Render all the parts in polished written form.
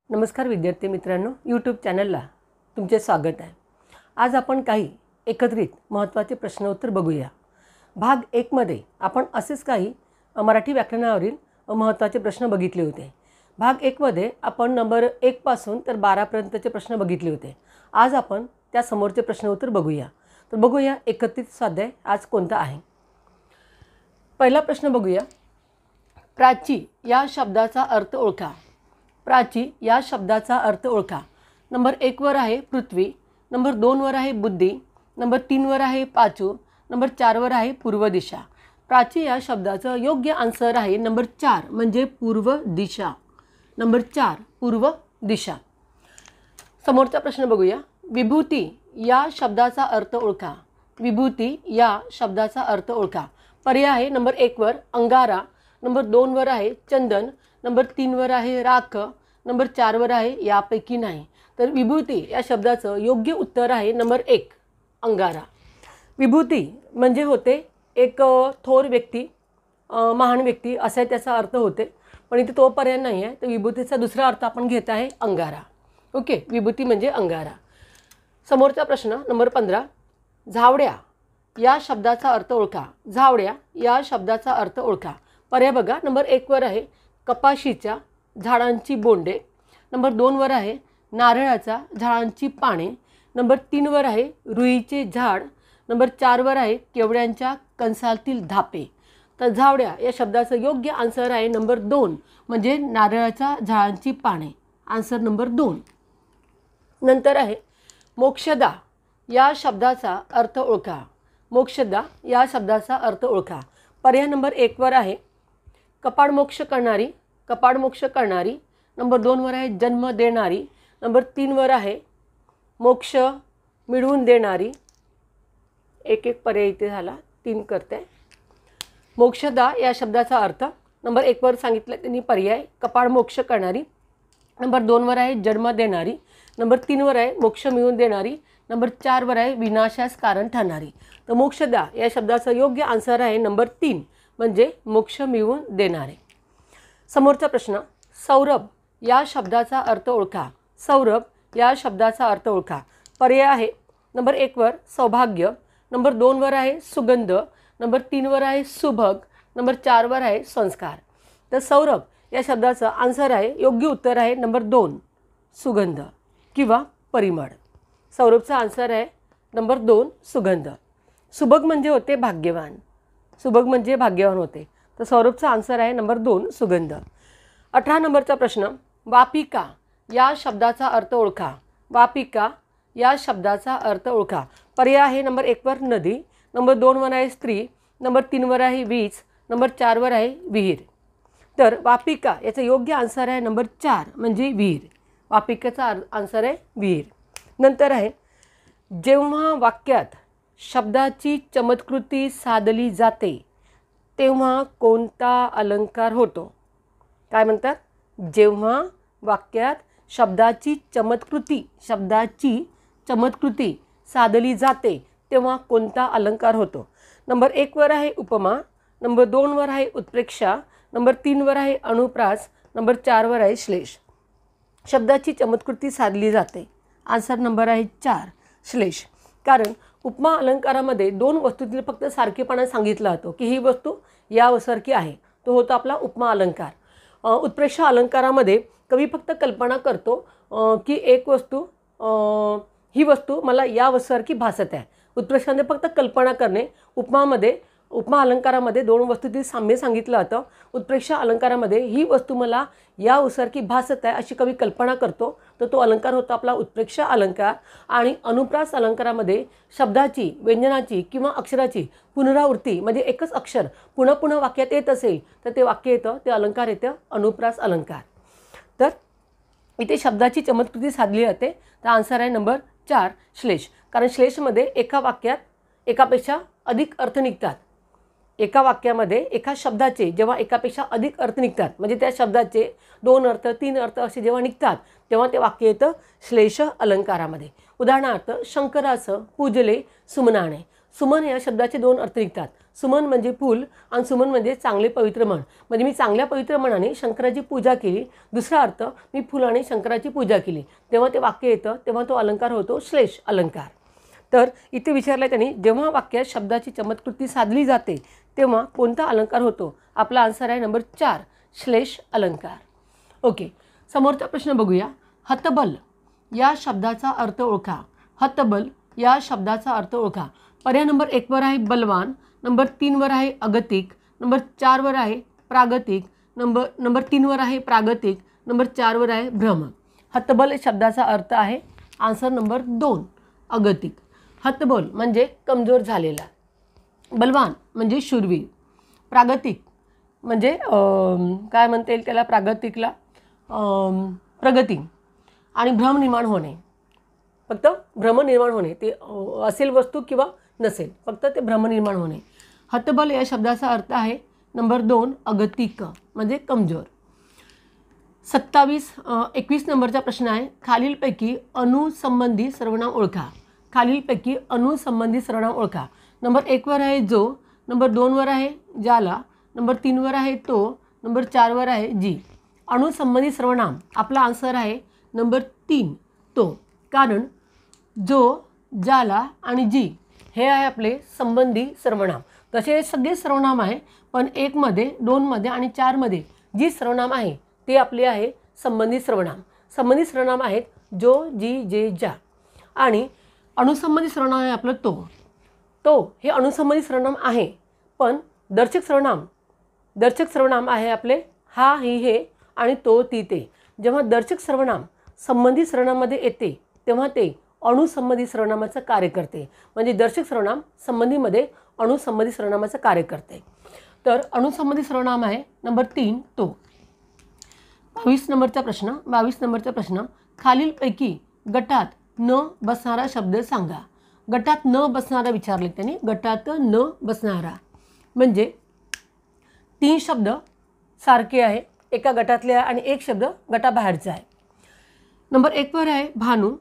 नमस्कार विद्यार्थी मित्रांनो, यूट्यूब चॅनलला तुमचे स्वागत आहे। आज आपण काही एकत्रित महत्त्वाचे प्रश्न उत्तर बघूया। भाग 1 मध्ये आपण असेच काही मराठी व्याकरणावरील महत्त्वाचे प्रश्न बघितले होते। भाग 1 मध्ये आपण नंबर 1 पासून तर 12 पर्यंतचे प्रश्न बघितले होते। आज आपण त्या समोरचे प्रश्न उत्तर बघूया। तर बघूया एकत्रित स्वाध्याय आज कोणता आहे। पहिला प्रश्न बघूया। प्राची या शब्दाचा अर्थ ओळखा। प्राची या शब्दाचा अर्थ ओळखा। नंबर 1 वर आहे पृथ्वी, नंबर 2 वर आहे बुद्धी, नंबर 3 वर आहे पाचू, नंबर 4 वर आहे पूर्व दिशा। प्राची या शब्दाचं योग्य आन्सर आहे नंबर 4 म्हणजे पूर्व दिशा। नंबर 4 पूर्व दिशा। समोरचा प्रश्न बघूया। विभूती या शब्दाचा अर्थ ओळखा। विभूती या शब्दाचा अर्थ ओळखा। पर्याय आहे नंबर 1 वर अंगारा, नंबर 2 वर आहे चंदन, नंबर 3 वर आहे राख, नंबर 4 वर आहे यापैकी नाही। तर विभूती या शब्दाचं योग्य उत्तर आहे नंबर 1 अंगारा। विभूती म्हणजे होते एक थोर व्यक्ती, महान व्यक्ती असा त्याचा अर्थ होते, पण इथे तो पर्याय नाही आहे। तर विभूतीचा दुसरा अर्थ आपण घेत आहे अंगारा। ओके, विभूती म्हणजे अंगारा। समोरचा प्रश्न नंबर 15। झावड्या या शब्दाचा अर्थ ओळखा। झावड्या या शब्दाचा अर्थ ओळखा। पर्याय बघा। नंबर 1 वर आहे कपाशीच्या झाडांची बोंडे, नंबर 2 वर आहे नारळाच्या झाडांची पाने, नंबर 3 वर आहे रुईचे झाड, नंबर 4 वर आहे केवड्यांच्या कंसातील धापे। तर झावड्या या शब्दाचं योग्य आन्सर आहे नंबर 2 म्हणजे नारळाच्या झाडांची पाने। Answer number 2। नंतर आहे मोक्षदा या शब्दाचा अर्थ ओळखा। मोक्षदा या शब्दाचा अर्थ ओळखा। पर्याय नंबर 1 वर आहे कपाडमोक्ष करणारी, कपाडमोक्ष करणारी, नंबर 2 वर आहे जन्म देणारी, नंबर 3 वर आहे मोक्ष मिळवून देणारी। एक एक पर्याय इथे झाला, 3 करते। मोक्षदा या शब्दाचा अर्थ नंबर 1 वर सांगितलं त्यांनी पर्याय कपाडमोक्ष करणारी, नंबर 2 वर आहे जन्म देणारी, नंबर 3 वर आहे मोक्ष मिळवून देणारी, नंबर 4 वर आहे विनाशास कारण ठरणारी। तर मोक्षदा या शब्दाचं योग्य आन्सर आहे नंबर 3 म्हणजे मोक्ष मिळवून देणारे। समोरचा प्रश्न। सौरभ या शब्दाचा अर्थ ओळखा। सौरभ या शब्दाचा अर्थ ओळखा। पर्याय आहे नंबर 1 वर सौभाग्य, नंबर 2 वर आहे सुगंध, नंबर 3 वर आहे सुभग, नंबर 4 वर आहे संस्कार। तर सौरभ या शब्दाचं आन्सर आहे, योग्य उत्तर आहे नंबर 2 सुगंध किंवा परिमळ। सौरभचा आन्सर आहे नंबर 2 सुगंध। सुभग म्हणजे होते भाग्यवान, सुभग म्हणजे भाग्यवान होते। तर सौरभचा आन्सर आहे नंबर 2 सुगंध। 18 नंबरचा प्रश्न। वापिका या शब्दाचा अर्थ ओळखा। वापिका या शब्दाचा अर्थ ओळखा। पर्याय आहे नंबर 1 वर नदी, नंबर 2 वर आहे स्त्री, नंबर 3 वर आहे वीज, नंबर 4 वर आहे विहीर। तर वापिका याचं योग्य आन्सर आहे नंबर 4 म्हणजे विहीर। वापिकाचा आन्सर आहे विहीर। नंतर आहे जेव्हा वाक्यात शब्दाची चमत्कृती साधली जाते तेव्हा कोणता अलंकार होतो। काय म्हणतात? जेव्हा वाक्यात शब्दाची चमत्कृती साधली जाते तेव्हा कोणता अलंकार होतो। नंबर 1 वर आहे उपमा, नंबर 2 वर आहे उत्प्रेक्षा, नंबर 3 वर आहे अनुप्रास, नंबर 4 वर आहे श्लेष। शब्दाची चमत्कृती साधली जाते। आन्सर नंबर आहे 4 श्लेष। कारण उपमा अलंकारामध्ये 2 वस्तूतील फक्त सारखेपणा सांगितला जातो की ही वस्तू यासारखी आहे, तो होतो आपला उपमा अलंकार। उत्प्रेक्षा अलंकारामध्ये कवी फक्त कल्पना करतो की एक वस्तू ही वस्तू मला या वस्तूसारखी भासत आहे। उत्प्रेक्षामध्ये फक्त कल्पना करणे। उपमा अलंकारामध्ये 2 वस्तूतील साम्य सांगितलं जातं। उत्प्रेक्षा अलंकारामध्ये ही वस्तू मला या वस्तूसारखी भासत आहे अशी कवी कल्पना करतो, तर तो अलंकार होतो आपला उत्प्रेक्षा अलंकार। आणि अनुप्रास अलंकारामध्ये शब्दाची, व्यंजनाची किंवा अक्षराची पुनरावृत्ती म्हणजे एकच अक्षर पुन्हा पुन्हा वाक्यात येत असेल तर ते वाक्य येतं, ते अलंकार येतं अनुप्रास अलंकार। तर इथे शब्दाची चमत्कृती साधली जाते। तर आन्सर आहे नंबर 4 श्लेष। कारण श्लेषमध्ये एका वाक्यात एकापेक्षा अधिक अर्थ निघतात। एका वाक्यामध्ये एका शब्दाचे जेव्हा एकापेक्षा अधिक अर्थ निघतात म्हणजे त्या शब्दाचे 2 अर्थ 3 अर्थ असे जेव्हा निघतात तेव्हा ते वाक्य येतं श्लेष अलंकारामध्ये। उदाहरणार्थ शंकराचं पूजले सुमनाने। सुमन या शब्दाचे 2 अर्थ निघतात। सुमन म्हणजे फूल आणि सुमन म्हणजे चांगले पवित्र मन. म्हणजे मी चांगल्या पवित्र मनाने शंकराची पूजा केली. दुसरा अर्थ, मी फुलाने शंकराची पूजा केली. तेव्हा ते वाक्य येतं, तेव्हा तो अलंकार होतो श्लेष अलंकार. तर इथे विचारलं त्यांनी, जेव्हा वाक्यात शब्दाची चमत्कृती साधली जाते तेव्हा कोणता अलंकार होतो? आपला आन्सर आहे नंबर 4, श्लेष अलंकार. ओके, समोरचा प्रश्न बघूया. हतबल या शब्दाचा अर्थ ओळखा. हतबल या शब्दाचा अर्थ ओळखा. पर्याय नंबर 1 वर आहे बलवान, नंबर 3 वर आहे अगतिक, नंबर 4 वर आहे प्रागतिक, नंबर 3 वर आहे प्रागतिक, नंबर 4 वर आहे भ्रम. हतबल या शब्दाचा अर्थ आहे आन्सर नंबर 2, अगतिक. हतबल म्हणजे कमजोर झालेला, बलवान म्हणजे शूरवीर, प्रागतिक म्हणजे काय म्हणता येईल त्याला, प्रागतिकला प्रगती, आणि भ्रम निर्माण होणे, फक्त भ्रम निर्माण होणे, ते असेल वस्तू किंवा नसेल, फक्त ते भ्रम निर्माण होणे. हतबल या शब्दाचा अर्थ आहे नंबर 2, अगतिक म्हणजे कमजोर. 21 नंबरचा प्रश्न आहे. खालीलपैकी अनुसंबंधी सर्वनाम ओळखा. खालीलपैकी अनुसंबंधी सर्वनाम ओळखा. नंबर 1 वर आहे जो, नंबर 2 वर आहे ज्याला, नंबर 3 वर आहे तो, नंबर 4 वर आहे जी. अनुसंबंधी सर्वनाम आपला आन्सर आहे नंबर 3, तो. कारण जो, ज्याला आणि जी हे आहे आपले संबंधी सर्वनाम. तसे सगळे सर्वनाम आहे, पण 1 मध्ये, 2 मध्ये आणि 4 मध्ये जी सर्वनाम आहे ते आपले आहे संबंधी सर्वनाम. संबंधी सर्वनाम आहेत जो, जी, जे, ज्या. आणि अनुसंबंधी सर्वनाम आहे आपलं तो. तो हे अनुसंबंधी सर्वनाम आहे, पण दर्शक सर्वनाम आहे आपले हा, ही, हे आणि तो, ती, ते. जेव्हा दर्शक सर्वनाम संबंधी सर्वनामामध्ये येते तेव्हा ते अनुसंबंधी सर्वनामाचं कार्य करते. म्हणजे दर्शक सर्वनाम संबंधीमध्ये अनुसंबंधी सर्वनामाचं कार्य करते. तर अनुसंबंधी सर्वनाम आहे नंबर 3, तो. 22 नंबरचा प्रश्न. खालीलपैकी गटात न बसणारा शब्द सांगा. गटात न बसणारा विचारले त्यांनी. गटात न बसणारा म्हणजे 3 शब्द सारखे आहे, एका गटातले आहे आणि 1 शब्द गटाबाहेरचा आहे. नंबर 1 वर आहे भानू,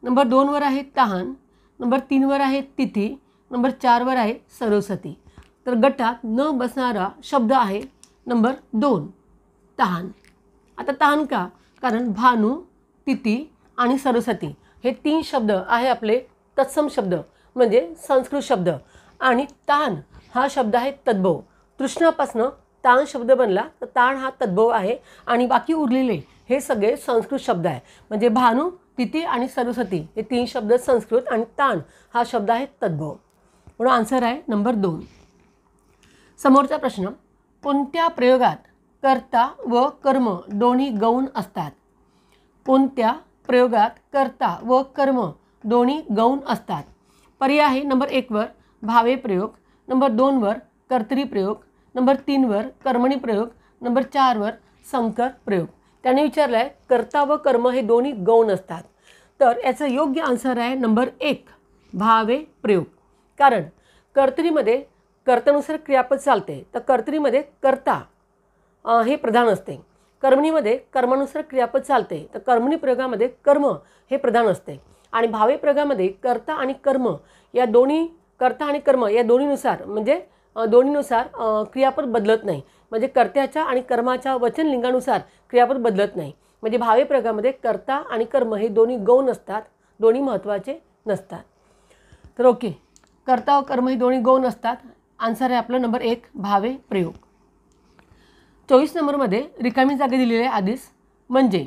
नंबर 2 वर आहे तहान, नंबर 3 वर आहे तिथी, नंबर 4 वर आहे सरस्वती. तर गटात न बसणारा शब्द आहे नंबर 2, तहान. आता तहान का? कारण भानू, तिथी आणि सरस्वती हे 3 शब्द आहे आपले तत्सम शब्द म्हणजे संस्कृत शब्द. आणि ताण हा शब्द आहे तद्भव. तृष्णापासनं ताण शब्द बनला तर ताण हा तद्भव आहे आणि बाकी उरलेले हे सगळे संस्कृत शब्द आहे. म्हणजे भानू, तिथी आणि सरस्वती हे 3 शब्द संस्कृत आणि ताण हा शब्द आहे तद्भव. म्हणून आन्सर आहे नंबर 2. समोरचा प्रश्न. कोणत्या प्रयोगात कर्ता व कर्म दोन्ही गौण असतात? कोणत्या प्रयोगात कर्ता व कर्म दोन्ही गौण असतात? पर्याय आहे नंबर 1 वर भावे प्रयोग, नंबर 2 वर कर्तरी प्रयोग, नंबर 3 वर कर्मणी प्रयोग, नंबर 4 वर संकर प्रयोग. त्याने विचारलं आहे कर्ता व कर्म हे दोन्ही गौण असतात. तर याचं योग्य आन्सर आहे नंबर 1, भावे प्रयोग. कारण कर्तरीमध्ये कर्त्यानुसार क्रियापद चालते, तर कर्तरीमध्ये कर्ता हे प्रधान असते. कर्मणीमध्ये कर्मानुसार क्रियापद चालते, तर कर्मणी प्रयोगामध्ये कर्म हे प्रधान असते. आणि भावे प्रयोगामध्ये कर्ता आणि कर्म या दोन्ही, कर्ता आणि कर्म या दोन्हीनुसार म्हणजे दोन्हीनुसार क्रियापद बदलत नाही. म्हणजे कर्त्याच्या आणि कर्माच्या वचनलिंगानुसार क्रियापद बदलत नाही. म्हणजे भावे प्रयोगामध्ये कर्ता आणि कर्म हे दोन्ही गौण असतात, दोन्ही महत्त्वाचे नसतात. तर ओके, कर्ता व कर्म हे दोन्ही गौण असतात. आन्सर आहे आपलं नंबर 1, भावे प्रयोग. 24 नंबरमध्ये रिकामी जागा दिलेली आहे आधीच. म्हणजे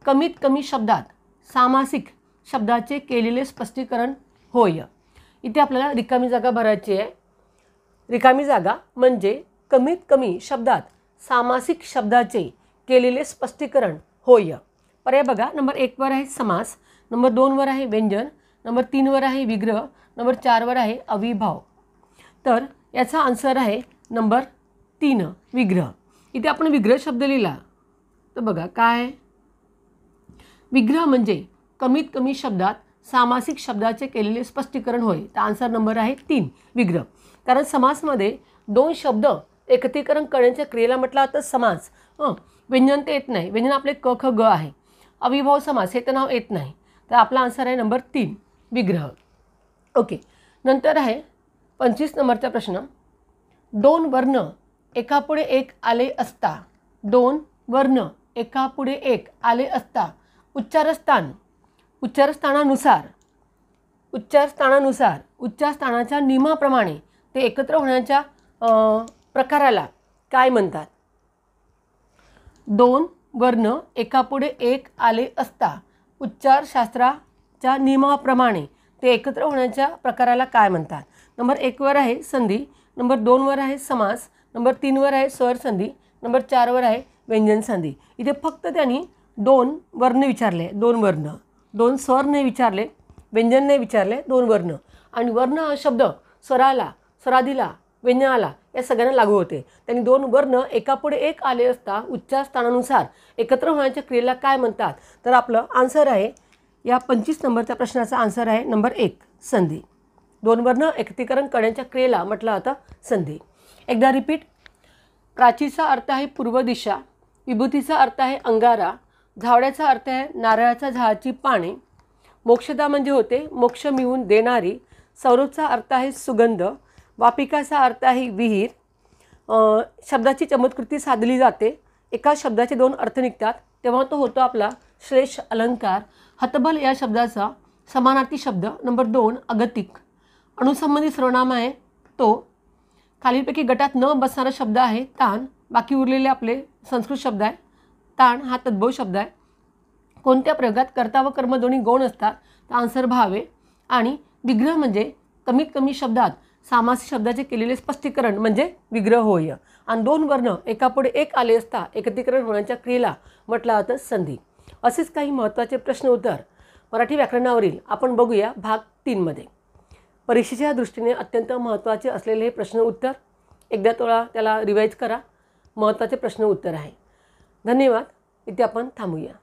कमीत कमी शब्दात सामासिक शब्दाचे केलेले स्पष्टीकरण होय. इथे आपल्याला रिकामी जागा भरायची आहे. रिकामी जागा म्हणजे कमीत कमी शब्दात सामासिक शब्दाचे केलेले स्पष्टीकरण होय. पर्याय बघा. नंबर 1 वर आहे समास, नंबर 2 वर आहे व्यंजन, नंबर 3 वर आहे विग्रह, नंबर 4 वर आहे अविभाव. तर याचा आन्सर आहे नंबर 3, विग्रह. इथे आपण विग्रह शब्द लिहिला तर बघा काय, विग्रह म्हणजे कमीत कमी शब्दात सामासिक शब्दाचे केलेले स्पष्टीकरण होय. तर आन्सर नंबर आहे 3, विग्रह. कारण समासमध्ये 2 शब्द एकत्रीकरण करण्याच्या क्रियेला म्हटलं तर समास. व्यंजन ते येत नाही, व्यंजन आपले क, ख, ग आहे. अविभाव समास हे तर नाव येत नाही. तर आपला आन्सर आहे नंबर 3, विग्रह. ओके, नंतर आहे 25 नंबरचा प्रश्न. दोन वर्ण एकापुढे एक आले असता, दोन वर्ण एकापुढे एक आले असता उच्चारस्थानानुसार उच्चारस्थानाच्या नियमाप्रमाणे ते एकत्र होण्याच्या प्रकाराला काय म्हणतात? दोन वर्ण एकापुढे एक आले असता उच्चारशास्त्राच्या नियमाप्रमाणे ते एकत्र होण्याच्या प्रकाराला काय म्हणतात? नंबर 1 वर आहे संधी, नंबर 2 वर आहे समास, नंबर 3 वर आहे स्वर संधी, नंबर 4 वर आहे व्यंजन संधी. इथे फक्त त्यांनी 2 वर्ण विचारले, 2 वर्ण, 2 स्वर नाही विचारले, व्यंजन नाही विचारले, 2 वर्ण. आणि वर्ण हा शब्द स्वराला, स्वरादीला, व्यंजनाला या सगळ्यांना लागू होते. त्यांनी 2 वर्ण एकापुढे एक आले असता उच्चारस्थानानुसार एकत्र होण्याच्या क्रियेला काय म्हणतात? तर आपलं आन्सर आहे, या 25 नंबरच्या प्रश्नाचा आन्सर आहे नंबर 1 संधी. 2 वर्ण एकत्रीकरण करण्याच्या क्रियेला म्हटलं होतं संधी. एकदा रिपीट. प्राचीचा अर्थ आहे पूर्व दिशा, विभूतीचा अर्थ आहे अंगारा, झावड्याचा अर्थ आहे नारळाच्या झाडाची पाने, मोक्षदा म्हणजे होते मोक्ष मिळवून देणारी, सौरभचा अर्थ आहे सुगंध, वापिकाचा अर्थ आहे विहीर. शब्दाची चमत्कृती साधली जाते, एका शब्दाचे 2 अर्थ निघतात तेव्हा तो होतो आपला श्लेष अलंकार. हतबल या शब्दाचा समानार्थी शब्द नंबर 2 अगतिक. अनुसंबंधी सर्वनाम आहे तो. खालीलपैकी गटात न बसणारा शब्द आहे ताण, बाकी उरलेले आपले संस्कृत शब्द आहे. ताण हा तद्भव शब्द आहे. कोणत्या प्रयोगात कर्ता व कर्म दोन्ही गौण असतात? तर आन्सर भाव आहे. आणि विग्रह म्हणजे कमीत कमी शब्दात सामासी शब्दाचे केलेले स्पष्टीकरण म्हणजे विग्रह होय. आणि 2 वर्ण एकापुढे एक आले असता एकत्रीकरण होण्याच्या क्रियेला म्हटलं जातं संधी. असेच काही महत्त्वाचे प्रश्न उत्तर मराठी व्याकरणावरील आपण बघूया भाग 3 मध्ये. परीक्षेच्या दृष्टीने अत्यंत महत्त्वाचे असलेले हे प्रश्न उत्तर एकदा त्याला रिवाईज करा. महत्त्वाचे प्रश्न उत्तर आहे. धन्यवाद. इथे आपण थांबूया.